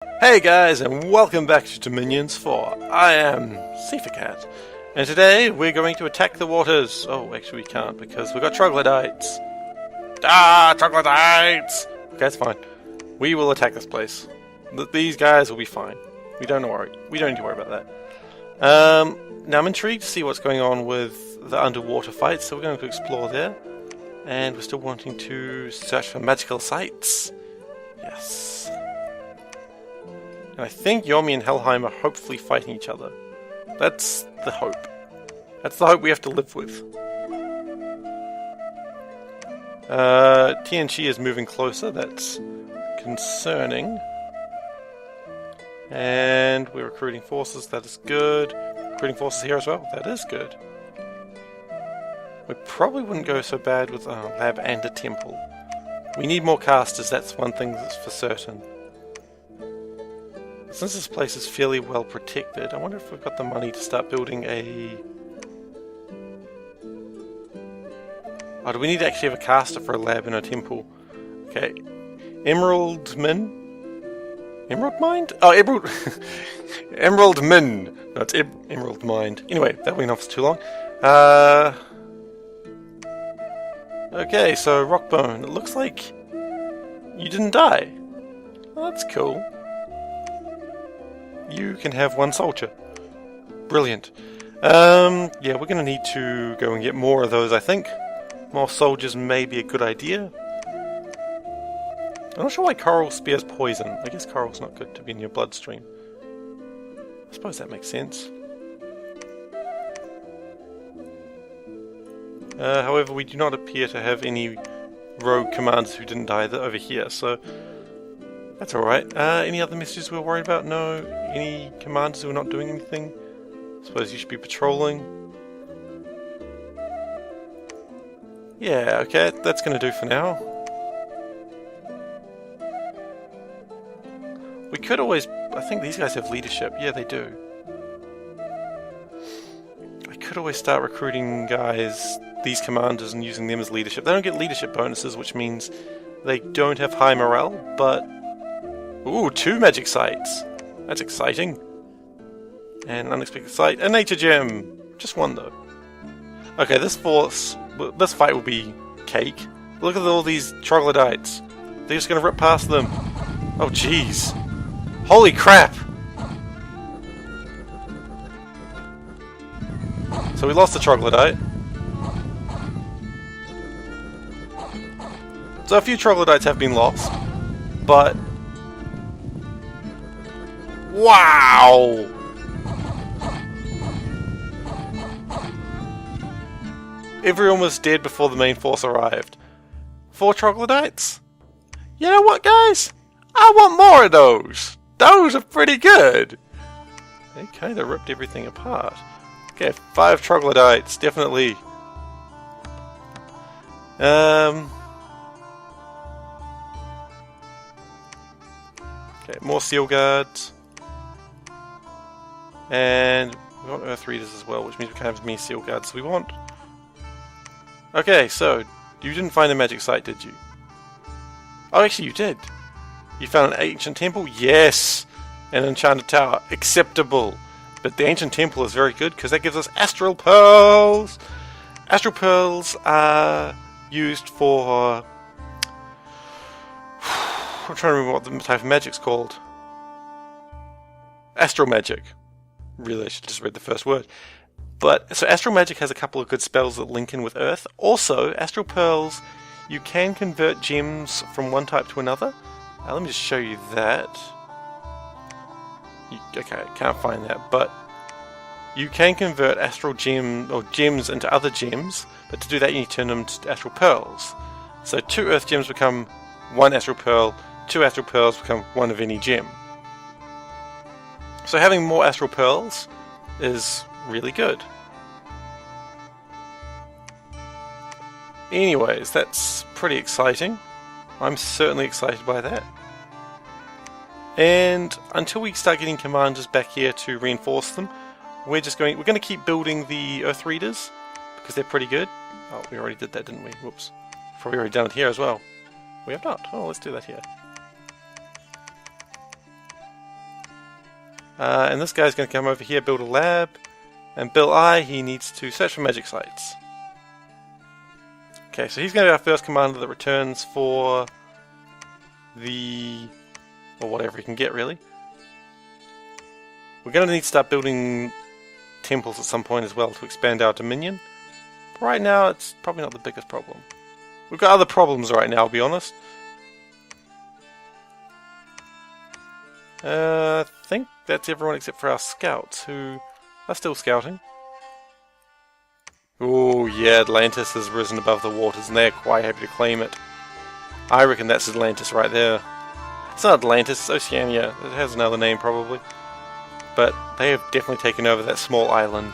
Hey guys, and welcome back to Dominions 4. I am SeiferKatt, and today we're going to attack the waters. Oh, actually we can't because we've got troglodytes. Troglodytes! Okay, that's fine. We will attack this place. These guys will be fine. We don't need to worry about that. Now I'm intrigued to see what's going on with the underwater fights, so we're going to explore there. And we're still wanting to search for magical sites. Yes. And I think Yomi and Helheim are hopefully fighting each other. That's the hope. That's the hope we have to live with. TNG is moving closer, that's concerning. And we're recruiting forces, that is good. Recruiting forces here as well, that is good. We probably wouldn't go so bad with a lab and a temple. We need more casters, that's one thing that's for certain. Since this place is fairly well protected, I wonder if we've got the money to start building a... Oh, do we need to actually have a caster for a lab and a temple? Okay. Emerald Min? Emerald Mind? Oh, Emerald... Emerald Min! No, it's Emerald Mind. Anyway, that went off for too long. Okay, so Rockbone. It looks like you didn't die. Oh, that's cool. You can have one soldier. Brilliant. Yeah, we're going to need to go and get more of those, I think. More soldiers may be a good idea. I'm not sure why coral spears poison. I guess coral's not good to be in your bloodstream. I suppose that makes sense. However, we do not appear to have any rogue commanders who didn't die over here, so... That's alright. Any other messages we're worried about? No. Any commanders who are not doing anything? Suppose you should be patrolling. Yeah, okay, that's going to do for now. We could always... I think these guys have leadership. Yeah, they do. I could always start recruiting guys, these commanders, and using them as leadership. They don't get leadership bonuses, which means they don't have high morale, but... Ooh, 2 magic sites. That's exciting. And an unexpected site. A nature gem. Just one though. Okay, this fight will be cake. Look at all these troglodytes. They're just gonna rip past them. Oh jeez. Holy crap! So we lost the troglodyte. So a few troglodytes have been lost. But... Wow! Everyone was dead before the main force arrived. 4 troglodytes? You know what, guys? I want more of those! Those are pretty good! They kinda ripped everything apart. Okay, 5 troglodytes, definitely. Okay, more seal guards. And we want Earth Readers as well, which means we can have as many seal guards as we want. Okay, so you didn't find a magic site, did you? Oh, actually you did. You found an ancient temple? Yes! An enchanted tower. Acceptable. But the ancient temple is very good because that gives us astral pearls! Astral pearls are used for... I'm trying to remember what the type of magic's called. Astral magic. Really, I should just read the first word. But, so Astral Magic has a couple of good spells that link in with Earth. Also, Astral Pearls, you can convert gems from one type to another. Let me just show you that. Okay, can't find that, but you can convert Astral Gem, or gems into other gems, but to do that you need to turn them to Astral Pearls. So 2 Earth Gems become 1 Astral Pearl, 2 Astral Pearls become 1 of any gem. So having more Astral Pearls is really good. Anyways, that's pretty exciting. I'm certainly excited by that. And until we start getting commanders back here to reinforce them, we're going to keep building the Earth Readers because they're pretty good. Oh, we already did that, didn't we? Whoops. Probably already done it here as well. We have not. Oh, let's do that here. And this guy's going to come over here, build a lab. And Bill I, he needs to search for magic sites. Okay, so he's going to be our first commander that returns for the... or whatever he can get, really. We're going to need to start building temples at some point as well to expand our dominion. But right now, it's probably not the biggest problem. We've got other problems right now, I'll be honest. I think that's everyone except for our scouts, who are still scouting. Oh yeah, Atlantis has risen above the waters, and they're quite happy to claim it. I reckon that's Atlantis right there. It's not Atlantis, it's Oceania. It has another name, probably. But they have definitely taken over that small island.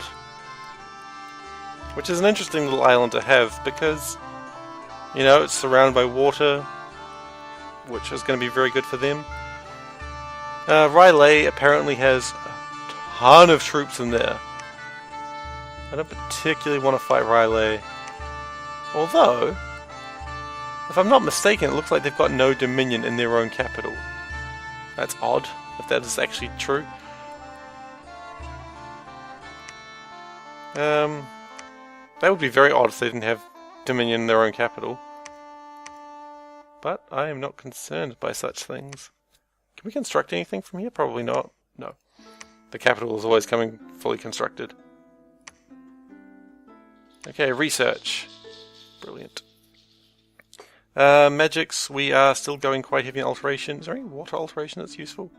Which is an interesting little island to have, because, you know, it's surrounded by water, which is going to be very good for them. Riley apparently has a ton of troops in there. I don't particularly want to fight Riley. Although, if I'm not mistaken, it looks like they've got no dominion in their own capital. That's odd, if that is actually true. That would be very odd if they didn't have dominion in their own capital. But I am not concerned by such things. Can we construct anything from here? Probably not. No. The capital is always coming fully constructed. Okay, research. Brilliant. Magics, we are still going quite heavy on alteration. Is there any water alteration that's useful?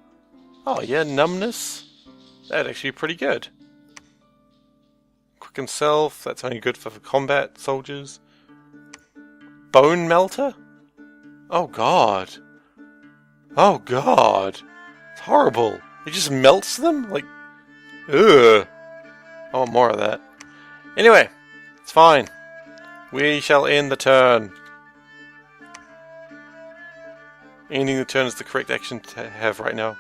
Oh yeah, numbness. That'd actually be pretty good. Quicken self, that's only good for combat soldiers. Bone melter? Oh god. Oh god. It's horrible. It just melts them? Like, ugh. I want more of that. Anyway, it's fine. We shall end the turn. Ending the turn is the correct action to have right now.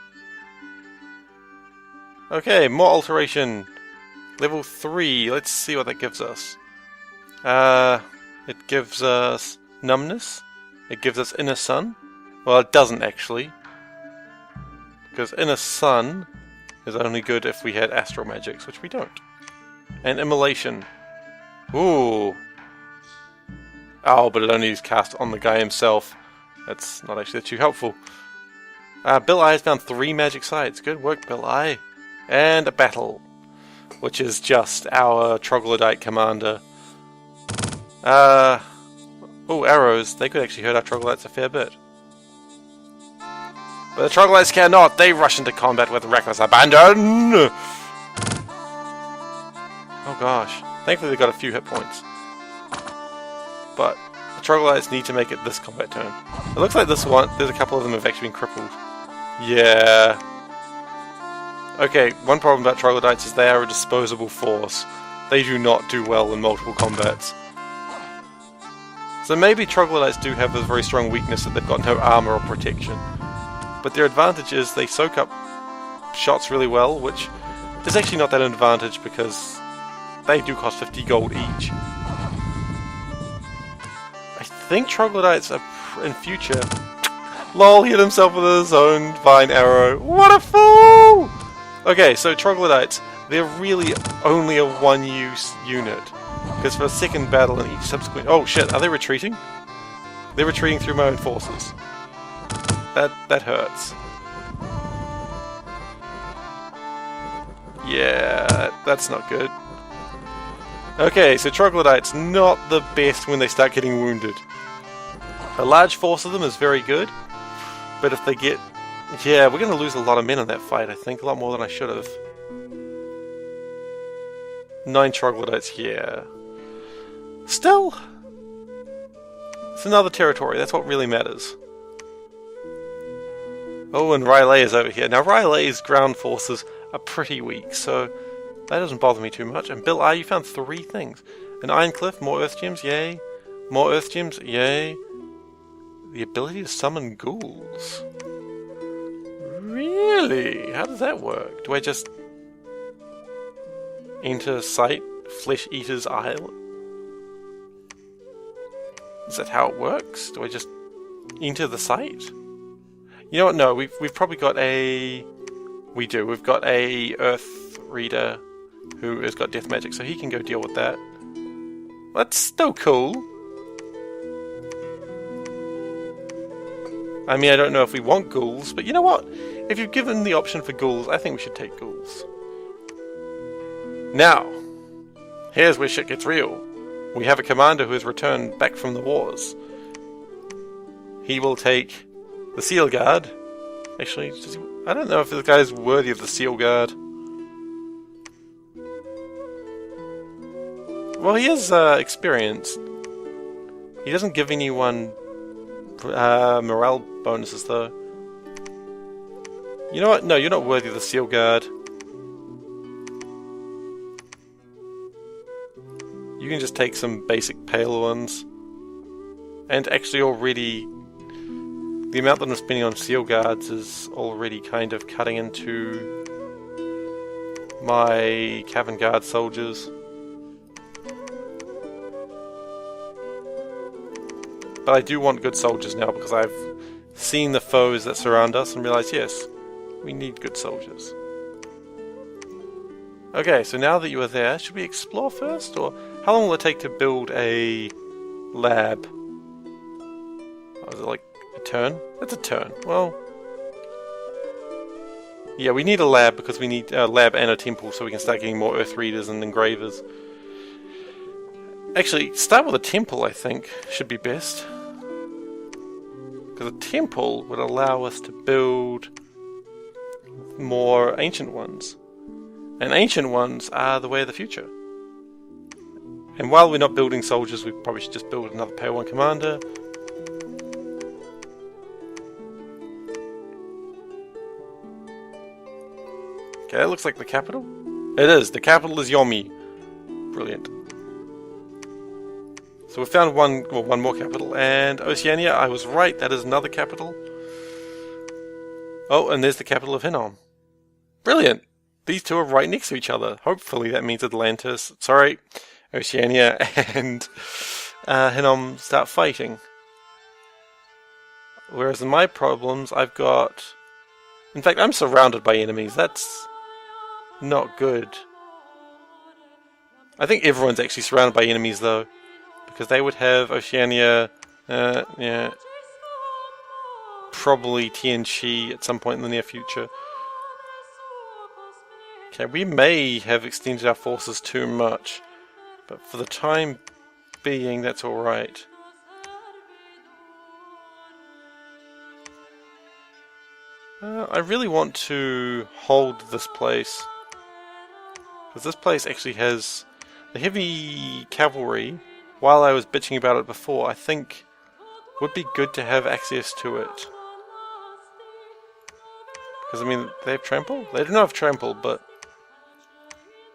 Okay, more alteration. Level 3. Let's see what that gives us. It gives us numbness. It gives us inner sun. Well, it doesn't actually. Because inner sun is only good if we had astral magics, which we don't. And immolation. Ooh. Oh, but it only is cast on the guy himself. That's not actually too helpful. Bill I has found 3 magic sites. Good work, Bill I. And a battle, which is just our troglodyte commander. Oh, arrows. They could actually hurt our troglodytes a fair bit. But the troglodytes cannot. They rush into combat with reckless abandon. Oh gosh. Thankfully they got a few hit points. But the troglodytes need to make it this combat turn. It looks like this one, there's a couple of them have actually been crippled. Yeah. Okay, one problem about troglodytes is they are a disposable force. They do not do well in multiple combats. So maybe troglodytes do have a very strong weakness that they've got no armor or protection. But their advantage is they soak up shots really well, which is actually not that an advantage because they do cost 50 gold each. I think troglodytes are in future... LOL, he hit himself with his own vine arrow. What a fool! Okay, so troglodytes, they're really only a one-use unit. Because for a second battle in each subsequent... Oh shit, are they retreating? They're retreating through my own forces. That hurts. Yeah, that's not good. Okay, so troglodytes, not the best when they start getting wounded. A large force of them is very good, but if they get... Yeah, we're going to lose a lot of men in that fight, I think. A lot more than I should have. 9 troglodytes, yeah. Still, it's another territory. That's what really matters. Oh, and Riley is over here. Now, Riley's ground forces are pretty weak, so that doesn't bother me too much. And Bill I, you found 3 things. An Iron Cliff, more Earth Gems, yay. More Earth Gems, yay. The ability to summon ghouls. Really? How does that work? Do I just enter site Flesh Eater's Isle? Is that how it works? Do I just enter the site? You know what? No, we've probably got a We do. We've got a Earth Reader who has got death magic, so he can go deal with that. That's still cool. I mean, I don't know if we want ghouls, but you know what? If you've given the option for ghouls, I think we should take ghouls. Now, here's where shit gets real. We have a commander who has returned back from the wars. He will take the Seal Guard. Actually, I don't know if this guy is worthy of the Seal Guard. Well, he is experienced. He doesn't give anyone morale bonuses, though. You know what? No, you're not worthy of the Seal Guard. You can just take some basic pale ones. And actually already, the amount that I'm spending on Seal Guards is already kind of cutting into my Cavern Guard soldiers. But I do want good soldiers now because I've seen the foes that surround us and realized, yes, we need good soldiers. Okay, so now that you are there, should we explore first? Or how long will it take to build a lab? Oh, is it like a turn? That's a turn. Well, yeah, we need a lab because we need a lab and a temple so we can start getting more Earth Readers and Engravers. Actually, start with a temple, I think, should be best. Because a temple would allow us to build more ancient ones. And ancient ones are the way of the future. And while we're not building soldiers, we probably should just build another Pale 1 commander. Okay, that looks like the capital. It is. The capital is Yomi. Brilliant. So we found one more capital, and Oceania, I was right, that is another capital. Oh, and there's the capital of Hinnom. Brilliant! These two are right next to each other. Hopefully that means Atlantis, sorry, Oceania and Hinnom start fighting. Whereas in my problems, I've got... In fact, I'm surrounded by enemies. That's not good. I think everyone's actually surrounded by enemies, though. Because they would have Oceania, yeah, probably TNC at some point in the near future. Okay, we may have extended our forces too much, but for the time being, that's alright. I really want to hold this place, because this place actually has the heavy cavalry. While I was bitching about it before, I think would be good to have access to it. Because, I mean, they have trample? They don't have trample, but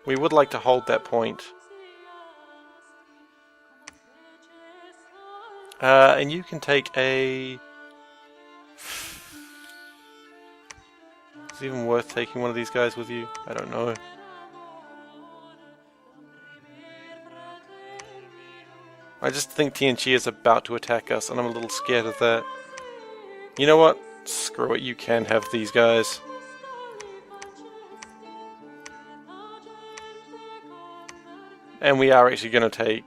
we would like to hold that point. And you can take a... Is it even worth taking one of these guys with you? I don't know. I just think TNC is about to attack us, and I'm a little scared of that. You know what? Screw it, you can have these guys. And we are actually going to take...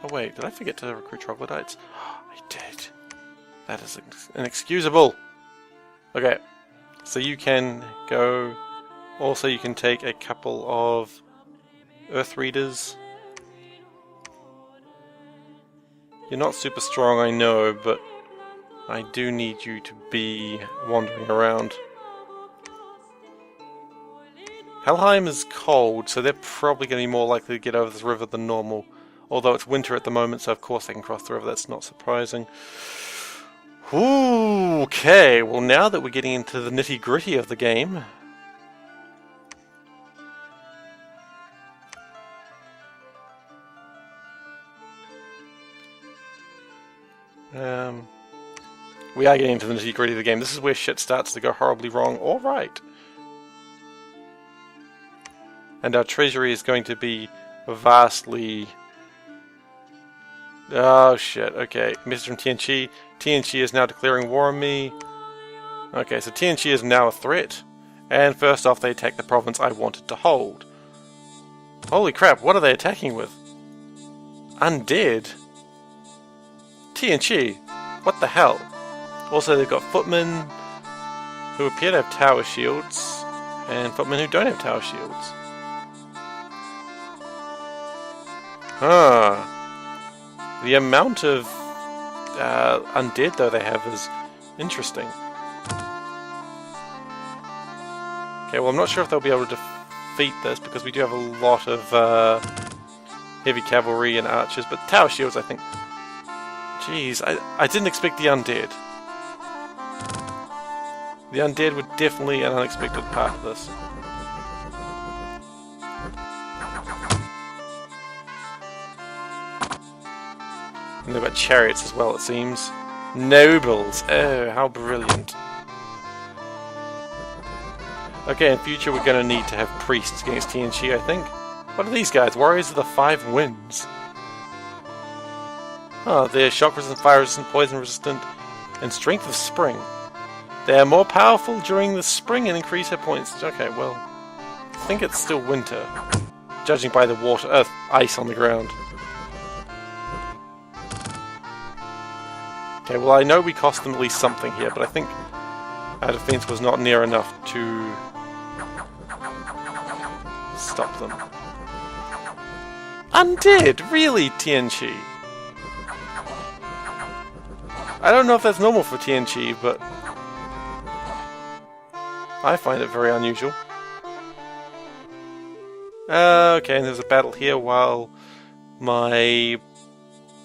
Oh wait, did I forget to recruit troglodytes? I did. That is inexcusable. Okay, so you can go... Also you can take a couple of Earth Readers. You're not super strong, I know, but I do need you to be wandering around. Helheim is cold, so they're probably going to be more likely to get over this river than normal. Although it's winter at the moment, so of course they can cross the river, that's not surprising. Ooh, okay, well now that we're getting into the nitty-gritty of the game... we are getting into the nitty-gritty of the game. This is where shit starts to go horribly wrong or right. And our treasury is going to be vastly... Oh shit, okay. Message from TNC. TNC is now declaring war on me. Okay, so TNC is now a threat. And first off, they attack the province I wanted to hold. Holy crap, what are they attacking with? Undead? TNT? What the hell? Also, they've got footmen who appear to have tower shields, and footmen who don't have tower shields. Huh. The amount of undead, though, they have is interesting. Okay, well, I'm not sure if they'll be able to defeat this, because we do have a lot of heavy cavalry and archers, but tower shields, I think. Jeez, I didn't expect the undead. The undead were definitely an unexpected part of this. And they've got chariots as well, it seems. Nobles! Oh, how brilliant. Okay, in future we're going to need to have priests against TNT, I think. What are these guys? Warriors of the Five Winds. Oh, they're shock resistant, fire resistant, poison resistant, and strength of spring. They are more powerful during the spring and increase hit points. Okay, well, I think it's still winter, judging by the water, ice on the ground. Okay, well, I know we cost them at least something here, but I think our defense was not near enough to stop them. Undead? Really, TNT? I don't know if that's normal for TNT, but I find it very unusual. Okay, and there's a battle here while my,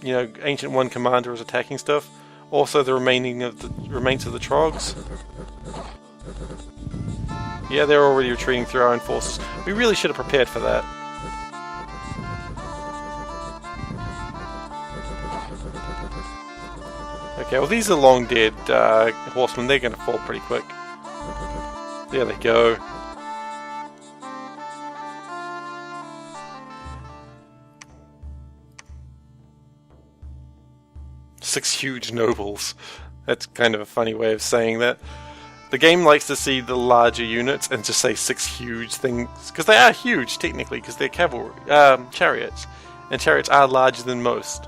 Ancient One commander is attacking stuff. Also, the remains of the Trogs. Yeah, they're already retreating through our own forces. We really should have prepared for that. Okay, well, these are long dead horsemen. They're going to fall pretty quick. There they go. Six huge nobles. That's kind of a funny way of saying that. The game likes to see the larger units and just say six huge things, because they are huge technically, because they're cavalry, chariots, and chariots are larger than most.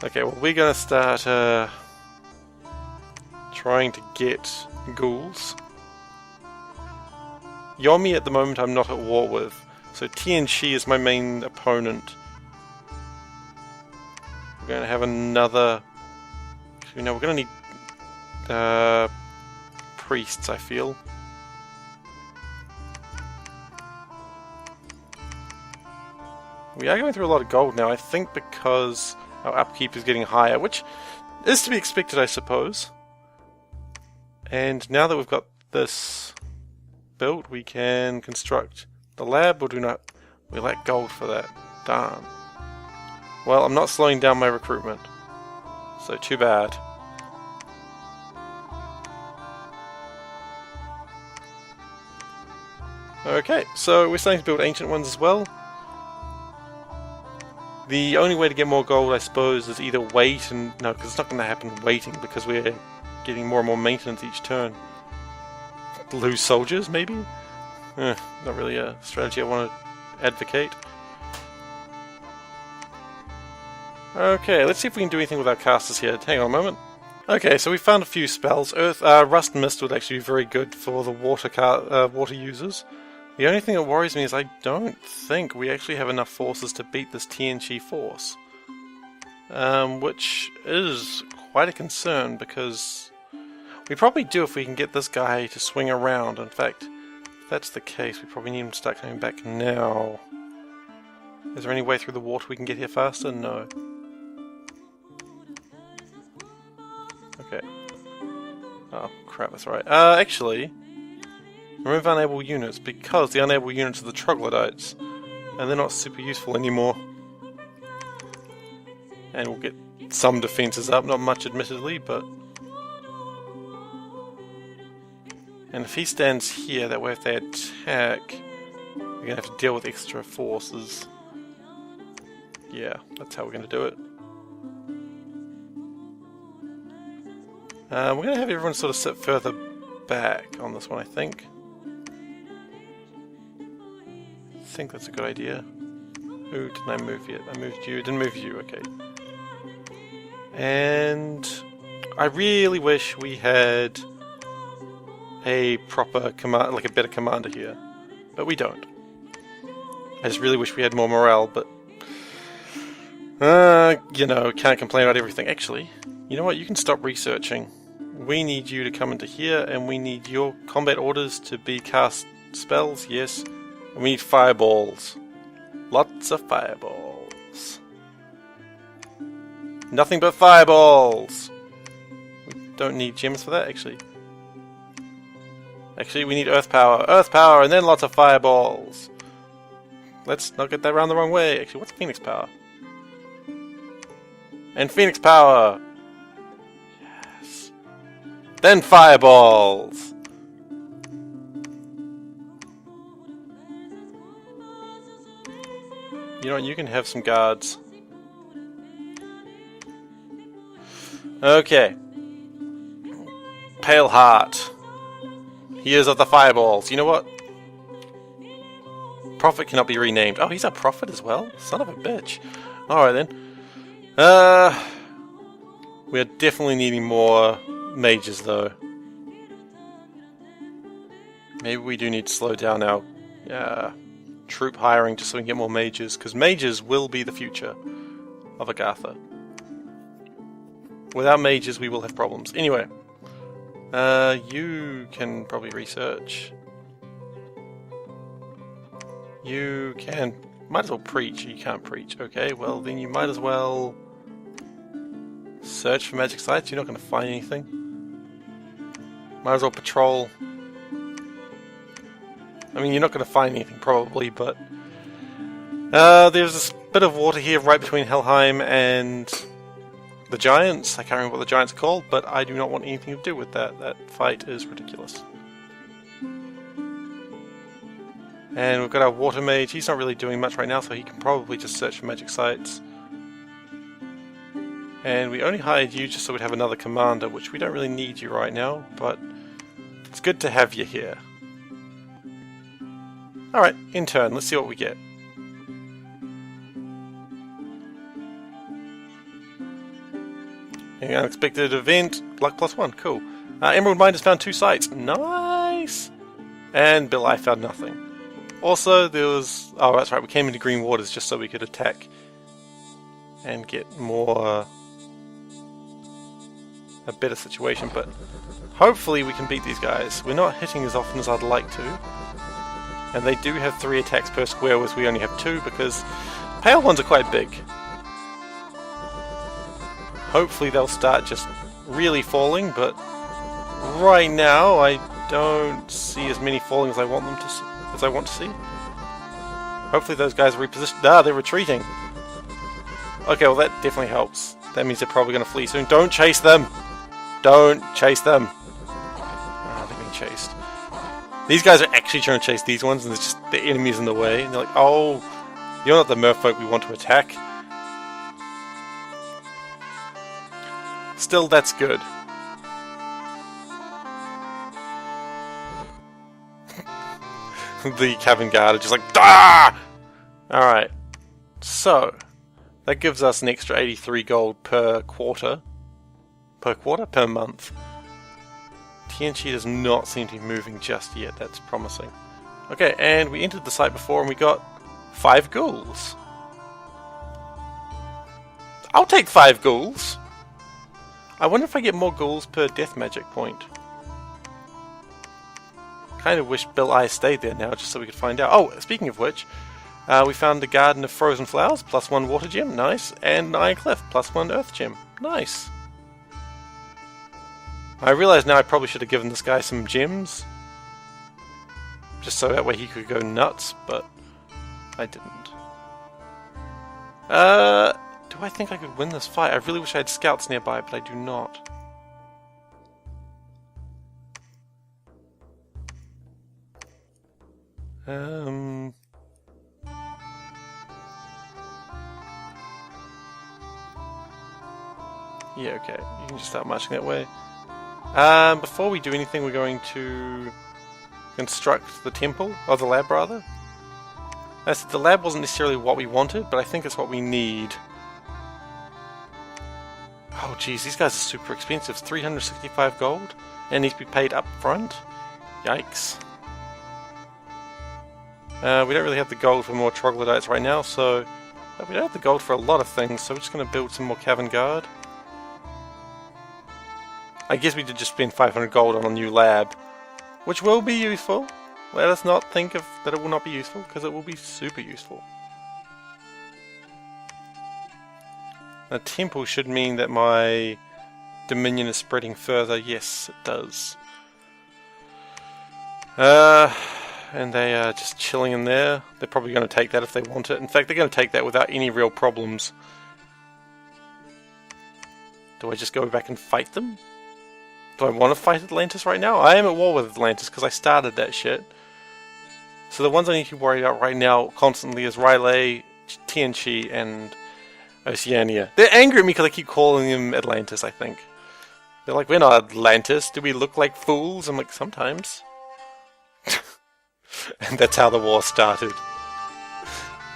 Okay, well, we're going to start trying to get ghouls. Yomi at the moment I'm not at war with, so TNT is my main opponent. We're going to have another... we're going to need priests, I feel. We are going through a lot of gold now, I think because our upkeep is getting higher, which is to be expected, I suppose. And now that we've got this built, we can construct the lab, or do not. We lack gold for that. Darn. Well, I'm not slowing down my recruitment, so too bad. Okay, so we're starting to build ancient ones as well. The only way to get more gold, I suppose, is either wait and... no, because it's not going to happen waiting, because we're getting more and more maintenance each turn. Lose soldiers, maybe? Not really a strategy I want to advocate. Okay, let's see if we can do anything with our casters here. Hang on a moment. Okay, so we found a few spells. Rust and Mist would actually be very good for the water users. The only thing that worries me is I don't think we actually have enough forces to beat this TNT force. Which is quite a concern, because we probably do if we can get this guy to swing around. In fact, if that's the case, we probably need him to start coming back now. Is there any way through the water we can get here faster? No. Okay. Oh, crap, that's right. Actually... remove unable units, because the unable units are the troglodytes, and they're not super useful anymore. And we'll get some defences up, not much admittedly, but... and if he stands here, that way if they attack, we're going to have to deal with extra forces. Yeah, that's how we're going to do it. We're going to have everyone sort of sit further back on this one, I think. I think that's a good idea. Who didn't I move yet? I moved you. Didn't move you, okay. And I really wish we had a proper command, like a better commander here, but we don't. I just really wish we had more morale, but you know, can't complain about everything. Actually, you know what? You can stop researching. We need you to come into here, and we need your combat orders to be cast spells, yes. And we need fireballs. Lots of fireballs. Nothing but fireballs! We don't need gems for that, actually. Actually, we need earth power. Earth power, and then lots of fireballs. Let's not get that around the wrong way. Actually, what's Phoenix power? And Phoenix power! Yes. Then fireballs! You know what, you can have some guards. Okay. Pale Heart. Years of the Fireballs. You know what? Prophet cannot be renamed. Oh, he's a prophet as well? Son of a bitch. Alright then. We are definitely needing more mages though. Maybe we do need to slow down our troop hiring just so we can get more mages, because mages will be the future of Agatha. Without mages we will have problems. Anyway. You can probably research. You can... might as well preach. You can't preach. Okay, well then you might as well... search for magic sites. You're not going to find anything. Might as well patrol. I mean, you're not going to find anything probably, but... there's this bit of water here right between Helheim and... the Giants. I can't remember what the Giants are called, but I do not want anything to do with that. That fight is ridiculous. And we've got our Water Mage. He's not really doing much right now, so he can probably just search for magic sites. And we only hired you just so we'd have another commander, which we don't really need you right now, but it's good to have you here. Alright, in turn, let's see what we get. An unexpected event, luck +1, cool. Emerald Mine has found 2 sites, nice! And Bill I found nothing. Also, there was... oh, that's right, we came into Green Waters just so we could attack and get more... a better situation, but hopefully we can beat these guys. We're not hitting as often as I'd like to. And they do have 3 attacks per square, whereas we only have 2 because pale ones are quite big. Hopefully they'll start just really falling, but right now I don't see as many falling as I want them to see. Hopefully those guys are repositioned. Ah, they're retreating. Okay, well that definitely helps. That means they're probably going to flee soon. Don't chase them! Don't chase them! Ah, they're being chased. These guys are actually trying to chase these ones, and there's just the enemies in the way. And they're like, oh, you're not the merfolk we want to attack. Still, that's good. The cabin guard are just like, ah! Alright. So, that gives us an extra 83 gold per quarter. Per quarter? Per month. TNT does not seem to be moving just yet. That's promising. Okay, and we entered the site before and we got 5 ghouls. I'll take 5 ghouls. I wonder if I get more ghouls per death magic point. Kind of wish Bill I stayed there now just so we could find out. Oh, speaking of which, we found a garden of frozen flowers, +1 water gem, nice, and an iron cliff, +1 earth gem, nice. I realise now I probably should have given this guy some gems, just so that way he could go nuts, but I didn't. Do I think I could win this fight? I really wish I had scouts nearby, but I do not. Yeah, okay. You can just start marching that way. Before we do anything, we're going to construct the temple, or the lab rather. I said the lab wasn't necessarily what we wanted, but I think it's what we need. Oh geez, these guys are super expensive. 365 gold, and needs to be paid up front. Yikes. We don't really have the gold for more troglodytes right now, so we don't have the gold for a lot of things, so we're just going to build some more cavern guard. I guess we did just spend 500 gold on a new lab, which will be useful. Let us not think of that it will not be useful, because it will be super useful. A temple should mean that my dominion is spreading further. Yes, it does. And they are just chilling in there. They're probably going to take that if they want it. In fact, they're going to take that without any real problems. Do I just go back and fight them? Do I want to fight Atlantis right now? I am at war with Atlantis because I started that shit. So the ones I need to worry about right now constantly is Rylay, Tianchi, and Oceania. They're angry at me because I keep calling them Atlantis, I think. They're like, we're not Atlantis. Do we look like fools? I'm like, sometimes. And that's how the war started.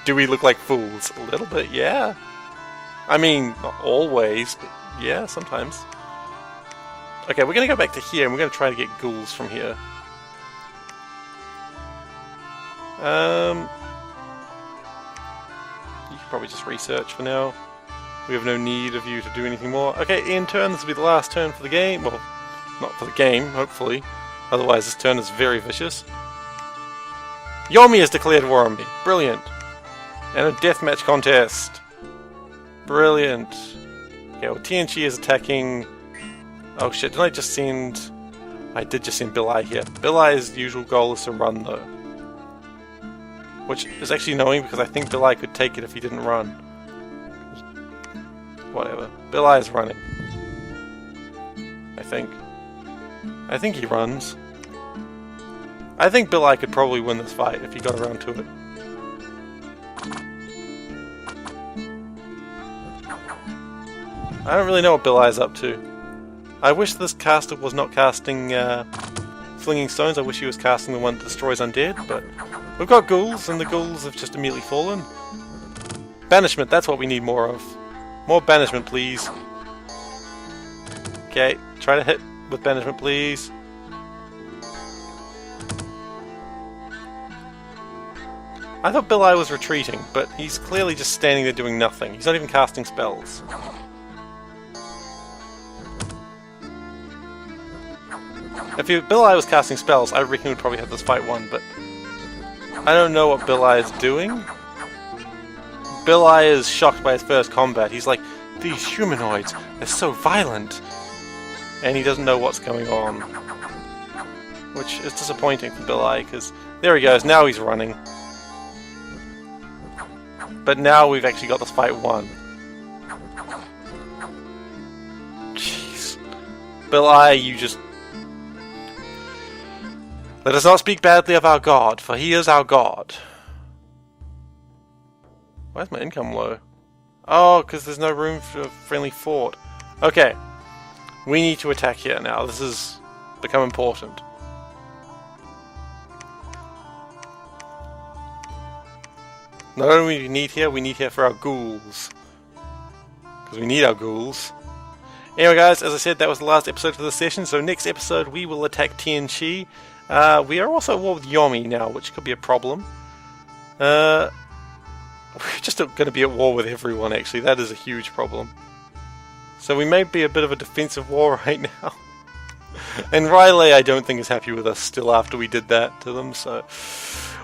Do we look like fools? A little bit, yeah. I mean, not always, but yeah, sometimes. Okay, we're going to go back to here, and we're going to try to get ghouls from here. You can probably just research for now. We have no need of you to do anything more. Okay, end turn. This will be the last turn for the game. Well, not for the game, hopefully. Otherwise, this turn is very vicious. Yomi has declared war on me. Brilliant. And a deathmatch contest. Brilliant. Okay, well, TNG is attacking... Oh shit, didn't I just send... I did just send Bilai here. Bilai's usual goal is to run, though. Which is actually annoying, because I think Bilai could take it if he didn't run. Whatever. Bilai is running. I think. I think he runs. I think Bilai could probably win this fight if he got around to it. I don't really know what Bilai's up to. I wish this caster was not casting Flinging Stones. I wish he was casting the one that destroys undead, but we've got ghouls, and the ghouls have just immediately fallen. Banishment, that's what we need more of. More banishment, please. Okay, try to hit with banishment, please. I thought Bilai was retreating, but he's clearly just standing there doing nothing. He's not even casting spells. If Bilai was casting spells, I reckon we'd probably have this fight won, but I don't know what Bilai is doing. Bilai is shocked by his first combat. He's like, these humanoids, they're so violent. And he doesn't know what's going on. Which is disappointing for Bilai, because there he goes, now he's running. But now we've actually got this fight won. Jeez. Bilai, you just... Let us not speak badly of our god, for he is our god. Why is my income low? Oh, because there's no room for a friendly fort. Okay. We need to attack here now. This has become important. Not only do we need here for our ghouls. Because we need our ghouls. Anyway guys, as I said, that was the last episode for this session, so next episode we will attack Tianchi. We are also at war with Yomi now, which could be a problem. We're just going to be at war with everyone, actually. That is a huge problem. So we may be a bit of a defensive war right now. And Rylay, I don't think, is happy with us still after we did that to them, so...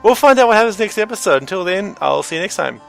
We'll find out what happens next episode. Until then, I'll see you next time.